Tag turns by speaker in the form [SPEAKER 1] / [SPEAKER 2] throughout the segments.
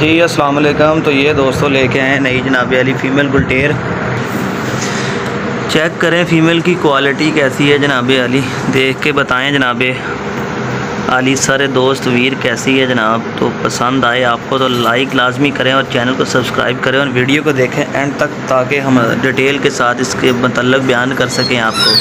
[SPEAKER 1] जी अस्सलाम वालेकुम। तो ये दोस्तों लेके आए हैं नई जनाबे वाली फ़ीमेल गुलटेर। चेक करें फ़ीमेल की क्वालिटी कैसी है जनाबे वाली, देख के बताएं जनाबे आली सारे दोस्त वीर कैसी है जनाब। तो पसंद आए आपको तो लाइक लाजमी करें और चैनल को सब्सक्राइब करें और वीडियो को देखें एंड तक, ताकि हम डिटेल के साथ इसके मतलब बयान कर सकें आपको।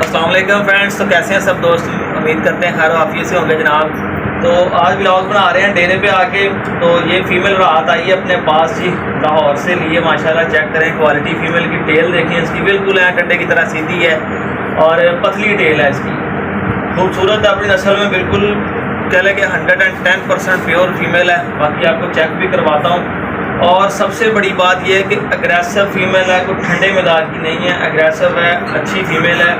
[SPEAKER 2] अस्सलाम वालेकुम फ्रेंड्स, तो कैसे हैं सब दोस्त? उम्मीद करते हैं खैर आफियत से होंगे जनाब। तो आज व्लॉग बना रहे हैं डेरे पे आके। तो ये फ़ीमेल रात आई है अपने पास जी, लाहौर से लिए माशाल्लाह। चेक करें क्वालिटी फ़ीमेल की, टेल देखें इसकी, बिल्कुल है डंडे की तरह सीधी है और पतली टेल है इसकी। खूबसूरत अपनी नस्ल में बिल्कुल कह लें कि 110% प्योर फीमेल है। बाकी आपको चेक भी करवाता हूँ। और सबसे बड़ी बात यह है कि अग्रेसिव फीमेल है, कोई ठंडे मिजाज की नहीं है, अग्रेसिव है, अच्छी फीमेल है।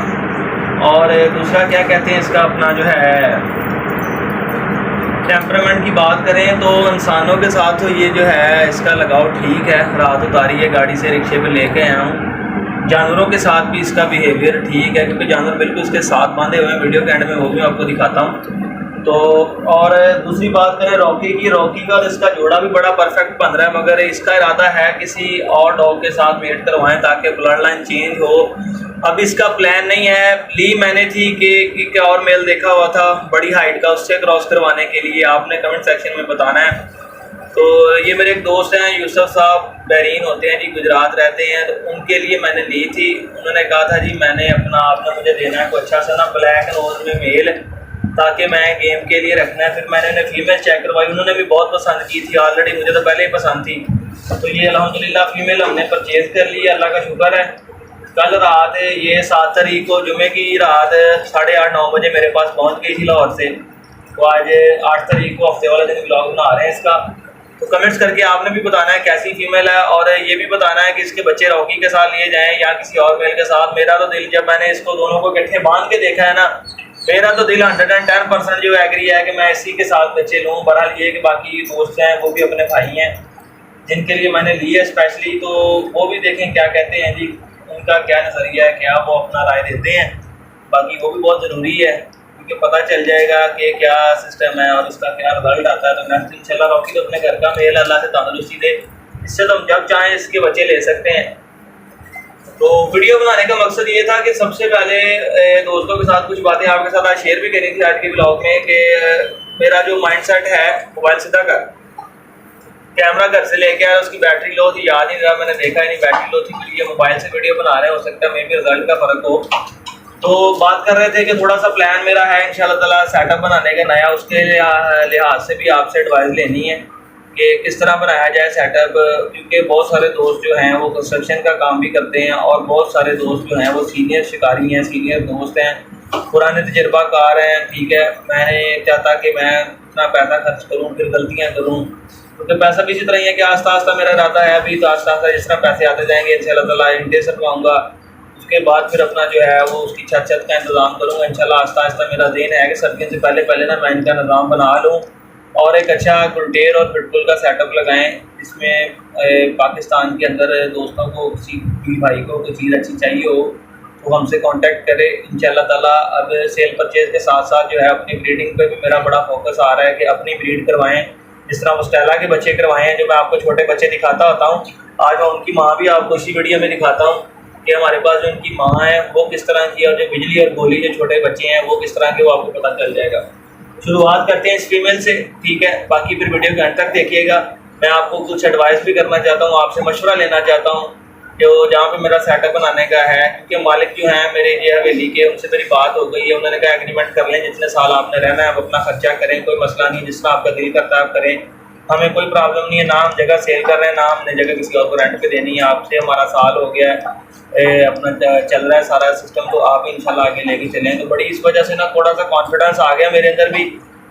[SPEAKER 2] और दूसरा क्या कहते हैं इसका अपना जो है टेम्परामेंट की बात करें तो इंसानों के साथ तो ये जो है इसका लगाव ठीक है। रात उतारी है गाड़ी से, रिक्शे पे लेके आया हूँ। जानवरों के साथ भी इसका बिहेवियर ठीक है, क्योंकि जानवर बिल्कुल इसके साथ बांधे हुए हैं। वीडियो के एंड में वो भी आपको दिखाता हूँ। तो और दूसरी बात करें रॉकी की, रॉकी का और इसका जोड़ा भी बड़ा परफेक्ट बन रहा है, मगर इसका इरादा है किसी और डॉग के साथ मेट करवाएं ताकि ब्लड लाइन चेंज हो। अब इसका प्लान नहीं है। ली मैंने थी कि क्या और मेल देखा हुआ था बड़ी हाइट का, उससे क्रॉस करवाने के लिए आपने कमेंट सेक्शन में बताना है। तो ये मेरे एक दोस्त हैं यूसुफ साहब, बहरीन होते हैं जी, गुजरात रहते हैं। तो उनके लिए मैंने ली थी। उन्होंने कहा था जी मैंने अपना आपने मुझे देना है कोई अच्छा सा ना ब्लैक नोज में मेल, ताकि मैं गेम के लिए रखना है। फिर मैंने उन्हें फीमेल चेक करवाई, उन्होंने भी बहुत पसंद की थी ऑलरेडी, मुझे तो पहले ही पसंद थी। तो ये अल्हम्दुलिल्लाह फीमेल हमने परचेज़ कर ली, अल्लाह का शुक्र है। कल रात ये 7 तारीख को जुमे की रात 8:30-9 बजे मेरे पास पहुंच गई थी लाहौर से। तो आज 8 तारीख को हफ्ते वाला दिन व्लॉग बना रहे हैं इसका। तो कमेंट्स करके आपने भी बताना है कैसी फीमेल है, और ये भी बताना है कि इसके बच्चे रॉकी के साथ लिए जाएं या किसी और मेल के साथ। मेरा तो दिल, जब मैंने इसको दोनों को इकट्ठे बांध के देखा है ना, मेरा तो दिल 110% जो एग्री है कि मैं इसी के साथ बच्चे लूँ। बहरहाल ये कि बाकी दोस्त हैं वो भी अपने भाई हैं जिनके लिए मैंने लिए स्पेशली, तो वो भी देखें क्या कहते हैं जी, उनका क्या नज़रिया है, क्या वो अपना राय देते हैं। बाकी वो भी बहुत ज़रूरी है, क्योंकि पता चल जाएगा कि क्या सिस्टम है और उसका क्या रिजल्ट आता है। तो नेक्स्ट इंशाल्लाह रॉकी तो अपने घर का मेल, अल्लाह से तंदुरुस्ती दे, इससे तो हम जब चाहें इसके बच्चे ले सकते हैं। तो वीडियो बनाने का मकसद ये था कि सबसे पहले दोस्तों के साथ कुछ बातें आपके साथ आज शेयर भी करी थी आज के ब्लॉग में, कि मेरा जो माइंडसेट है, मोबाइल सीधा कर, कैमरा घर से लेके आया, उसकी बैटरी लो थी, याद नहीं रहा, मैंने देखा ही नहीं बैटरी लो थी। फिर ये मोबाइल से वीडियो बना रहे हैं, हो सकता है मे भी रिजल्ट का फ़र्क हो। तो बात कर रहे थे कि थोड़ा सा प्लान मेरा है इंशाल्लाह ताला सेटअप बनाने का नया, उसके लिहाज से भी आपसे एडवाइस लेनी है कि किस तरह बनाया जाए सेटअप। क्योंकि बहुत सारे दोस्त जो हैं वो कंस्ट्रक्शन का काम भी करते हैं, और बहुत सारे दोस्त जो हैं वो सीनियर शिकारी हैं, सीनियर दोस्त हैं, पुराने तजर्बाकार हैं। ठीक है, मैंने चाहता कि मैं इतना पैसा खर्च करूँ फिर गलतियाँ करूँ, क्योंकि पैसा भी इसी तरह ही है कि आस्ता आस्ता मेरा इरादा है अभी, तो आस्ता आस्ता जिस तरह पैसे आते जाएंगे इंशाल्लाह ताला ईंटें सरवाऊँगा, उसके बाद फिर अपना जो है वो उसकी छत का इंतज़ाम करूँगा इंशाल्लाह। आस्ता आस्ता मेरा ज़हन है कि सर्दियों से पहले पहले ना मैं इनका निज़ाम बना लूँ और एक अच्छा गुलटेर और पिटबुल का सेटअप लगाएं, जिसमें पाकिस्तान के अंदर दोस्तों को, किसी भाई को कोई चीज़ अच्छी चाहिए हो तो हमसे कांटेक्ट करें इंशाल्लाह ताला। अब सेल परचेज़ के साथ साथ जो है अपनी ब्रीडिंग पे भी मेरा बड़ा फोकस आ रहा है कि अपनी ब्रीड करवाएं, जिस तरह वो स्टेला के बच्चे करवाए हैं, जो मैं आपको छोटे बच्चे दिखाता होता हूँ। आज मैं उनकी माँ भी आपको इसी वीडियो में दिखाता हूँ कि हमारे पास जो उनकी माँ है वो किस तरह की है, और जो बिजली और गोली जो छोटे बच्चे हैं वो किस तरह के, वो आपको पता चल जाएगा। शुरुआत करते हैं इस फीमेल से, ठीक है। बाकी फिर वीडियो के अंत तक देखिएगा। मैं आपको कुछ एडवाइस भी करना चाहता हूँ, आपसे मशवरा लेना चाहता हूँ जो जहाँ पे मेरा सेटअप बनाने का है, क्योंकि मालिक जो हैं मेरे ये हवेली के, उनसे मेरी बात हो गई है। उन्होंने कहा एग्रीमेंट कर लें, जितने साल आपने रहना है आप अपना खर्चा करें, कोई मसला नहीं, जिस तरह आपका दिल करता है आप करें, हमें कोई प्रॉब्लम नहीं है। ना हम जगह सेल कर रहे हैं, ना हमने जगह किसी और को रेंट पे देनी है। आपसे हमारा साल हो गया है, अपना चल रहा है सारा सिस्टम, तो आप इंशाल्लाह आगे लेके चलें। तो बड़ी इस वजह से ना थोड़ा सा कॉन्फिडेंस आ गया मेरे अंदर भी।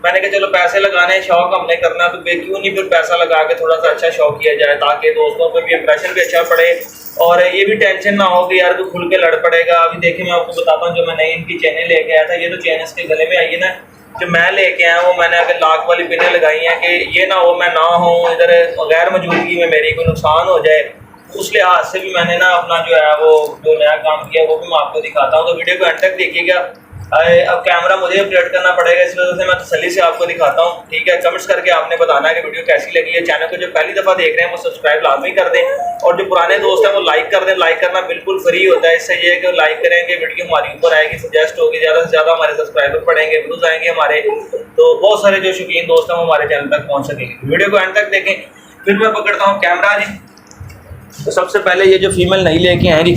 [SPEAKER 2] मैंने कहा चलो पैसे लगाने शौक हमने करना, तो क्यों नहीं फिर पैसा लगा के थोड़ा सा अच्छा शौक किया जाए, ताकि दोस्तों पर भी इंप्रेशन भी अच्छा पड़े और ये भी टेंशन ना हो कि यार तू खुल के लड़ पड़ेगा। अभी देखिए मैं आपको बताता हूँ, जो मैं नई इनकी चेनें लेके आया था, ये तो चेन इसके गले में आई है ना, जो मैं लेके आया हूँ, मैंने अगर लाख वाली पिनें लगाई हैं कि ये ना हो मैं ना हूँ इधर गैर मौजूदगी में मेरी कोई नुकसान हो जाए। उस लिहाज से भी मैंने ना अपना जो है वो जो नया काम किया वो भी मैं आपको दिखाता हूँ। तो वीडियो को अंत तक देखिएगा। अब कैमरा मुझे अपडेट करना पड़ेगा, इस वजह से मैं तसल्ली से आपको दिखाता हूँ, ठीक है। कमेंट्स करके आपने बताना है कि वीडियो कैसी लगी है। चैनल को जो पहली दफ़ा देख रहे हैं वो सब्सक्राइब लाजमी कर दें, और जो पुराने दोस्त हैं वो लाइक कर दें। लाइक करना बिल्कुल फ्री होता है, इससे ये है कि लाइक करेंगे वीडियो हमारी ऊपर आएगी, सजेस्ट होगी, ज़्यादा से ज़्यादा हमारे सब्सक्राइबर बढ़ेंगे, व्यूज़ आएंगे हमारे, तो बहुत सारे जो शौकीन दोस्त हैं वो हमारे चैनल तक पहुँच सकेंगे। वीडियो को एंड तक देखें। फिर मैं पकड़ता हूँ कैमरा जी। तो सबसे पहले ये जो फीमेल नहीं लेके आए जी,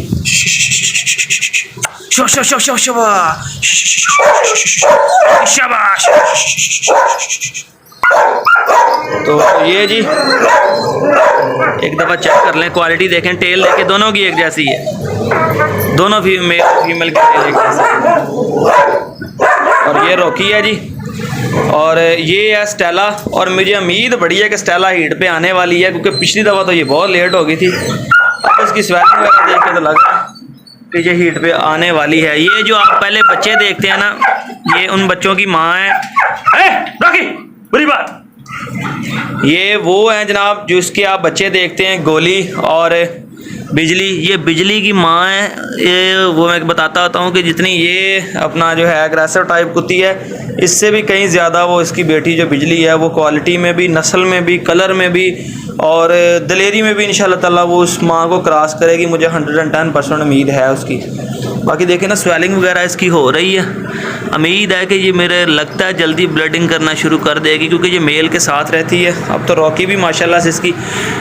[SPEAKER 2] शाबाश। तो ये जी एक दफ़ा चेक कर लें, क्वालिटी देखें, टेल देखें, दोनों की एक जैसी है, दोनों फीमेल की टेल एक जैसी है। और ये रॉकी है जी, और ये है स्टेला। और मुझे उम्मीद बड़ी है कि स्टेला हीट पे आने वाली है, क्योंकि पिछली दफ़ा तो ये बहुत लेट हो गई थी। अब इसकी स्वेलिंग वगैरह देख के तो लग रहा है कि ये हीट पे आने वाली है। ये जो आप पहले बच्चे देखते हैं ना, ये उन बच्चों की माँ है। रॉकी, बुरी बात। ये वो हैं जनाब जो इसके आप बच्चे देखते हैं, गोली और बिजली। ये बिजली की माँ है। ये वो मैं बताता होता हूँ कि जितनी ये अपना जो है एग्रेसिव टाइप कुत्ती है, इससे भी कहीं ज़्यादा वो इसकी बेटी जो बिजली है, वो क्वालिटी में भी, नस्ल में भी, कलर में भी और दलेरी में भी इंशाल्लाह ताला वो उस माँ को क्रॉस करेगी। मुझे 110% उम्मीद है उसकी। बाकी देखें ना, स्वेलिंग वगैरह इसकी हो रही है। उम्मीद है कि ये मेरे लगता है जल्दी ब्लडिंग करना शुरू कर देगी, क्योंकि ये मेल के साथ रहती है। अब तो रॉकी भी माशाल्लाह से इसकी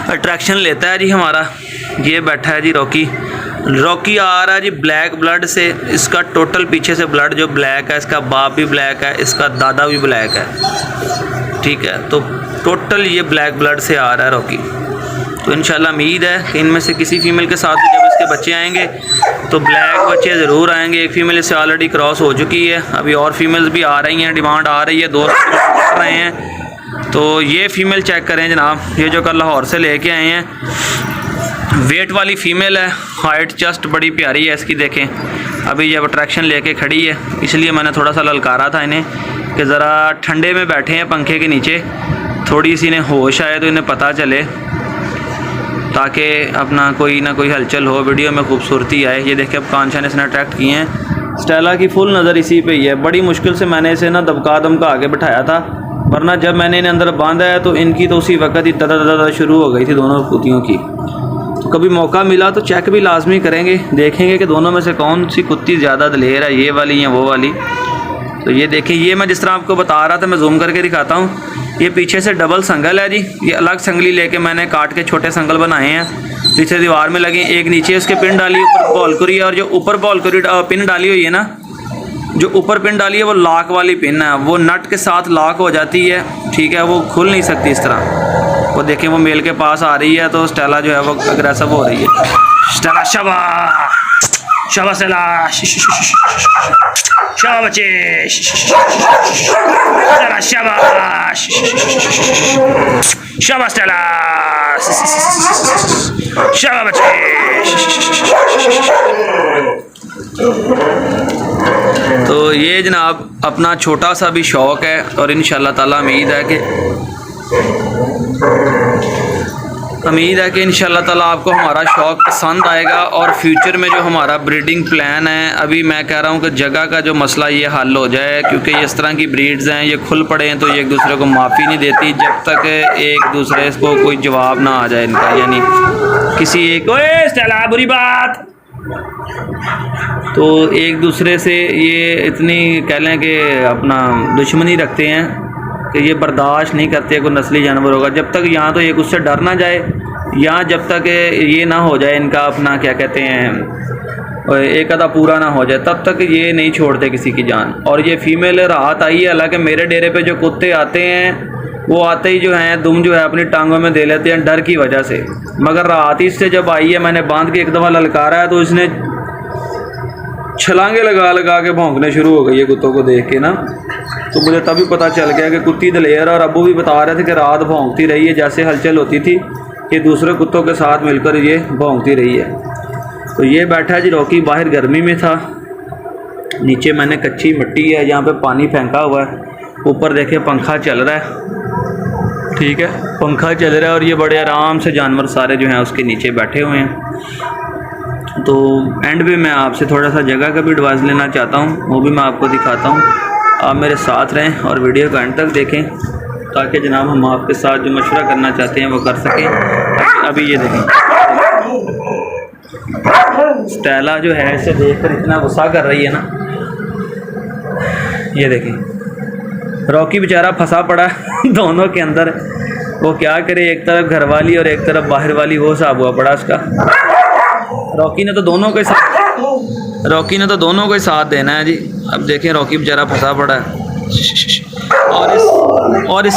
[SPEAKER 2] अट्रैक्शन लेता है जी हमारा। ये बैठा है जी रॉकी। रॉकी आ रहा है जी ब्लैक ब्लड से। इसका टोटल पीछे से ब्लड जो ब्लैक है, इसका बाप भी ब्लैक है, इसका दादा भी ब्लैक है, ठीक है। तो टोटल ये ब्लैक ब्लड से आ रहा है रॉकी। तो इंशाल्लाह उम्मीद है कि इनमें से किसी फीमेल के साथ भी जब इसके बच्चे आएंगे तो ब्लैक बच्चे ज़रूर आएंगे। एक फ़ीमेल इससे ऑलरेडी क्रॉस हो चुकी है, अभी और फीमेल्स भी आ रही हैं, डिमांड आ रही है, दोस्त कर रहे हैं। तो ये फ़ीमेल चेक करें जनाब, ये जो कल लाहौर से लेके आए हैं, वेट वाली फ़ीमेल है, हाइट चेस्ट बड़ी प्यारी है इसकी। देखें अभी जब अट्रैक्शन लेके खड़ी है, इसलिए मैंने थोड़ा सा ललकारा था इन्हें कि ज़रा ठंडे में बैठे हैं पंखे के नीचे, थोड़ी सी इन्हें होश आए तो इन्हें पता चले, ताकि अपना कोई ना कोई हलचल हो, वीडियो में खूबसूरती आए। ये देखें अब कान शान इसने अट्रैक्ट किए हैं। स्टेला की फुल नज़र इसी पे ही है। बड़ी मुश्किल से मैंने इसे ना दबका दमका आगे बिठाया था, वरना जब मैंने इन्हें अंदर बांधा है तो इनकी तो उसी वक्त ही ददा शुरू हो गई थी दोनों कुत्तियों की। तो कभी मौका मिला तो चेक भी लाजमी करेंगे, देखेंगे कि दोनों में से कौन सी कुत्ती ज़्यादा दलेर है, ये वाली या वो वाली। तो ये देखें, ये मैं जिस तरह आपको बता रहा था, मैं जूम करके दिखाता हूँ। ये पीछे से डबल संगल है जी। ये अलग संगली लेके मैंने काट के छोटे संगल बनाए हैं, पीछे दीवार में लगे। एक नीचे उसके पिन डाली, ऊपर बॉलकुरी है, और जो ऊपर बॉलकुरी पिन डाली हुई है ना, जो ऊपर पिन डाली है वो लॉक वाली पिन है, वो नट के साथ लॉक हो जाती है, ठीक है, वो खुल नहीं सकती इस तरह। वो देखें वो मेल के पास आ रही है तो स्टेला जो है वो अग्रेसिव हो रही है। स्टेला शाबाश, शाबाश स्टेला, शाबाश बच्चे, स्टेला शाबाश, शाबाश स्टेला, शाबाश बच्चे। तो ये जनाब अपना छोटा सा भी शौक़ है, और इंशाल्लाह ताला उम्मीद है कि इंशाल्लाह ताला आपको हमारा शौक़ पसंद आएगा। और फ्यूचर में जो हमारा ब्रीडिंग प्लान है, अभी मैं कह रहा हूँ कि जगह का जो मसला ये हल हो जाए, क्योंकि ये इस तरह की ब्रीड्स हैं, ये खुल पड़े हैं तो ये एक दूसरे को माफ़ी नहीं देती जब तक एक दूसरे को कोई जवाब ना आ जाए इनका, यानी किसी एक ओए स्टेला बुरी बात, तो एक दूसरे से ये इतनी कह लें कि अपना दुश्मनी रखते हैं कि ये बर्दाश्त नहीं करते कोई नस्ली जानवर होगा। जब तक यहाँ तो एक उससे डर ना जाए, या जब तक ये ना हो जाए इनका अपना क्या कहते हैं एक आधा पूरा ना हो जाए, तब तक ये नहीं छोड़ते किसी की जान। और ये फ़ीमेल राहत आई है। हालांकि मेरे डेरे पे जो कुत्ते आते हैं वो आते ही जो हैं दुम जो है अपनी टांगों में दे लेते हैं डर की वजह से, मगर राहत इससे जब आई है, मैंने बांध के एक दफ़ा ललकारा है तो इसने छलांगे लगा लगा के भौंकने शुरू हो गई है कुत्तों को देख के ना। तो मुझे तभी पता चल गया कि कुत्ती दलेर। और अब्बू भी बता रहे थे कि रात भौंकती रही है, जैसे हलचल होती थी कि दूसरे कुत्तों के साथ मिलकर ये भौंकती रही है। तो ये बैठा है जी रॉकी, बाहर गर्मी में था, नीचे मैंने कच्ची मिट्टी है, यहाँ पे पानी फेंका हुआ है, ऊपर देखे पंखा चल रहा है, ठीक है, पंखा चल रहा है, और ये बड़े आराम से जानवर सारे जो हैं उसके नीचे बैठे हुए हैं।
[SPEAKER 1] तो एंड पे मैं आपसे थोड़ा सा जगह का भी एडवाइस लेना चाहता हूँ, वो भी मैं आपको दिखाता हूँ। आप मेरे साथ रहें और वीडियो को एंड तक देखें ताकि जनाब हम आपके साथ जो मशवरा करना चाहते हैं वो कर सकें। अभी ये देखें स्टेला जो है इसे देखकर इतना गुस्सा कर रही है ना, ये देखें रॉकी बेचारा फंसा पड़ा दोनों के अंदर। वो क्या करे, एक तरफ घर वाली और एक तरफ बाहर वाली, वो हिसाब हुआ पड़ा उसका। रॉकी ने तो दोनों को ही साथ देना है जी। अब देखें रॉकी बेचारा फंसा पड़ा है। और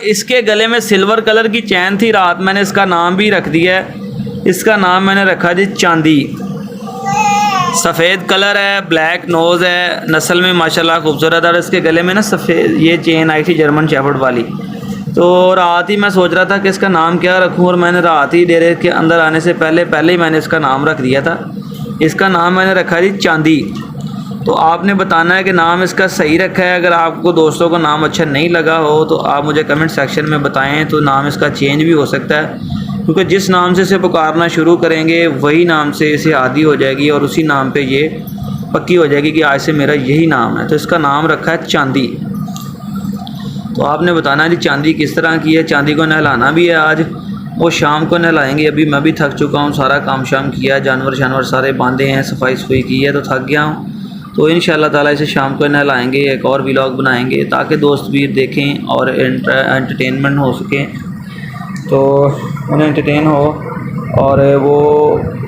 [SPEAKER 1] इसके गले में सिल्वर कलर की चैन थी। रात मैंने इसका नाम भी रख दिया है, इसका नाम मैंने रखा जी चांदी। सफ़ेद कलर है, ब्लैक नोज़ है, नस्ल में माशाल्लाह खूबसूरत है। और इसके गले में ना सफ़ेद ये चेन आई थी जर्मन शेफर्ड वाली। तो रात ही मैं सोच रहा था कि इसका नाम क्या रखूं, और मैंने रात ही डेरे के अंदर आने से पहले ही मैंने इसका नाम रख दिया था। इसका नाम मैंने रखा जी चांदी। तो आपने बताना है कि नाम इसका सही रखा है। अगर आपको दोस्तों को नाम अच्छा नहीं लगा हो तो आप मुझे कमेंट सेक्शन में बताएं, तो नाम इसका चेंज भी हो सकता है, क्योंकि जिस नाम से इसे पुकारना शुरू करेंगे वही नाम से इसे आदी हो जाएगी और उसी नाम पे ये पक्की हो जाएगी कि आज से मेरा यही नाम है। तो इसका नाम रखा है चांदी। तो आपने बताना है जी चांदी किस तरह की है। चांदी को नहलाना भी है आज, वो शाम को नहलाएंगे। अभी मैं भी थक चुका हूँ, सारा काम शाम किया, जानवर सारे बांधे हैं, सफाई की है, तो थक गया हूँ। तो इंशाल्लाह ताला इसे शाम को नहलाएंगे, एक और व्लॉग बनाएंगे ताकि दोस्त भी देखें और एंटरटेनमेंट हो सके, तो उन्हें एंटरटेन हो और वो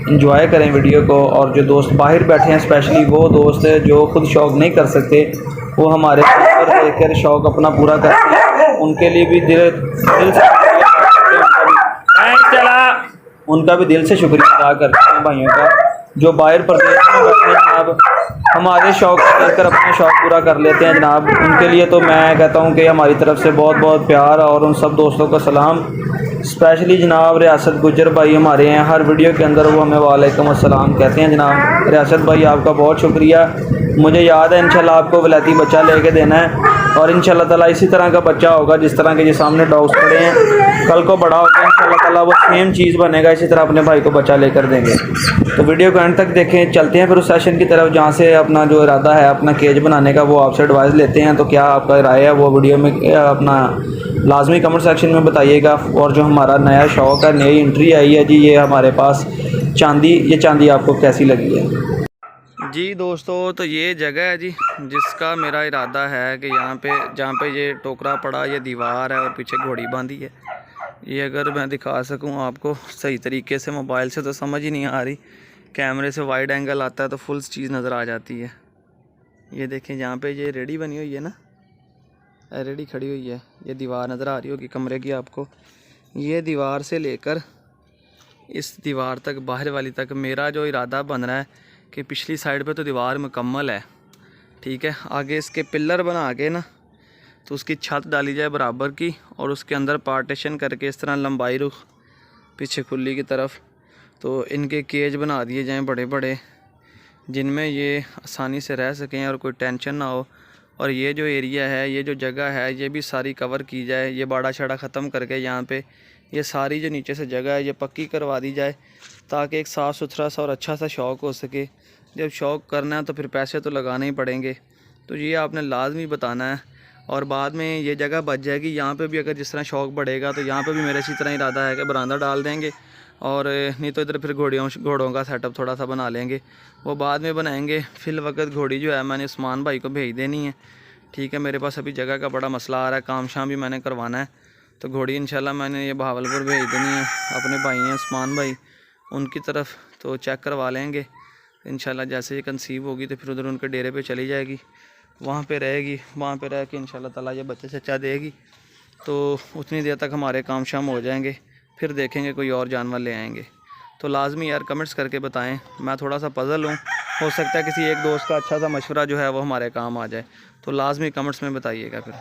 [SPEAKER 1] इंजॉय करें वीडियो को। और जो दोस्त बाहर बैठे हैं, स्पेशली वो दोस्त जो खुद शौक़ नहीं कर सकते, वो हमारे पर देखकर शौक़ अपना पूरा करते हैं, उनके लिए भी उनका भी दिल से शुक्रिया अदा करते हैं भाइयों का, जो बाहर प्रदेश में बैठे हैं जनाब, हमारे शौक़ को देखकर अपने शौक़ पूरा कर लेते हैं जनाब। उनके लिए तो मैं कहता हूँ कि हमारी तरफ से बहुत बहुत प्यार और उन सब दोस्तों का सलाम। स्पेशली जनाब रियासत गुजर भाई हमारे हैं, हर वीडियो के अंदर वो हमें वालेकुम अस्सलाम कहते हैं जनाब। रियासत भाई आपका बहुत शुक्रिया। मुझे याद है इंशाल्लाह आपको वलायती बच्चा लेके देना है, और इंशाल्लाह ताला इसी तरह का बच्चा होगा जिस तरह के ये सामने डॉग्स खड़े हैं, कल को बड़ा होकर इंशाल्लाह ताला वो सेम चीज़ बनेगा, इसी तरह अपने भाई को बच्चा लेकर देंगे। तो वीडियो को एंड तक देखें। चलते हैं फिर उस सेशन की तरफ जहाँ से अपना जो इरादा है अपना केज बनाने का वो आपसे एडवाइस लेते हैं। तो क्या आपका राय है वो वीडियो में अपना लाजमी कमेंट सेक्शन में बताइएगा। और जो हमारा नया शौक़ है, नई एंट्री आई है जी ये हमारे पास चांदी, ये चांदी आपको कैसी लगी है जी दोस्तों? तो ये जगह है जी जिसका मेरा इरादा है कि यहाँ पे जहाँ पे ये टोकरा पड़ा, ये दीवार है और पीछे घोड़ी बांधी है। ये अगर मैं दिखा सकूँ आपको सही तरीके से, मोबाइल से तो समझ ही नहीं आ रही, कैमरे से वाइड एंगल आता है तो फुल चीज़ नज़र आ जाती है। ये देखें यहाँ पे ये रेडी बनी हुई है ना, रेडी खड़ी हुई है, ये दीवार नज़र आ रही होगी कमरे की आपको। ये दीवार से लेकर इस दीवार तक, बाहर वाली तक, मेरा जो इरादा बन रहा है कि पिछली साइड पे तो दीवार मुकम्मल है, ठीक है, आगे इसके पिलर बना के ना तो उसकी छत डाली जाए बराबर की, और उसके अंदर पार्टीशन करके इस तरह लंबाई रुख पीछे खुली की तरफ, तो इनके केज बना दिए जाएं बड़े बड़े, जिनमें ये आसानी से रह सकें और कोई टेंशन ना हो। और ये जो एरिया है, ये जो जगह है, ये भी सारी कवर की जाए। ये बाड़ा छाड़ा ख़त्म करके यहाँ पे ये सारी जो नीचे से जगह है ये पक्की करवा दी जाए, ताकि एक साफ़ सुथरा सा और अच्छा सा शौक़ हो सके। जब शौक़ करना है तो फिर पैसे तो लगाने ही पड़ेंगे, तो ये आपने लाजमी बताना है। और बाद में ये जगह बच जाएगी, यहाँ पे भी अगर जिस तरह शौक़ बढ़ेगा तो यहाँ पे भी मेरा इसी तरह इरादा है कि बरामदा डाल देंगे, और नहीं तो इधर फिर घोड़ों का सेटअप थोड़ा सा बना लेंगे, वो बाद में बनाएंगे। फिल वक्त घोड़ी जो है मैंने उस्मान भाई को भेज देनी है, ठीक है। मेरे पास अभी जगह का बड़ा मसला आ रहा है, काम शाम भी मैंने करवाना है, तो घोड़ी इंशाल्लाह मैंने ये बहावलपुर भेज देनी है। अपने भाई हैं उस्मान भाई, उनकी तरफ तो चेक करवा लेंगे इंशाल्लाह। जैसे ये कंसीव होगी तो फिर उधर उनके डेरे पे चली जाएगी, वहाँ पे रहेगी, वहाँ पे रह के इंशाल्लाह ताला ये बच्चे चच्चा देगी, तो उतनी देर तक हमारे काम शाम हो जाएंगे, फिर देखेंगे कोई और जानवर ले आएंगे। तो लाजमी यार कमेंट्स करके बताएं, मैं थोड़ा सा पज़ल हूँ, हो सकता है किसी एक दोस्त का अच्छा सा मशवरा जो है वो हमारे काम आ जाए, तो लाजमी कमेंट्स में बताइएगा फिर।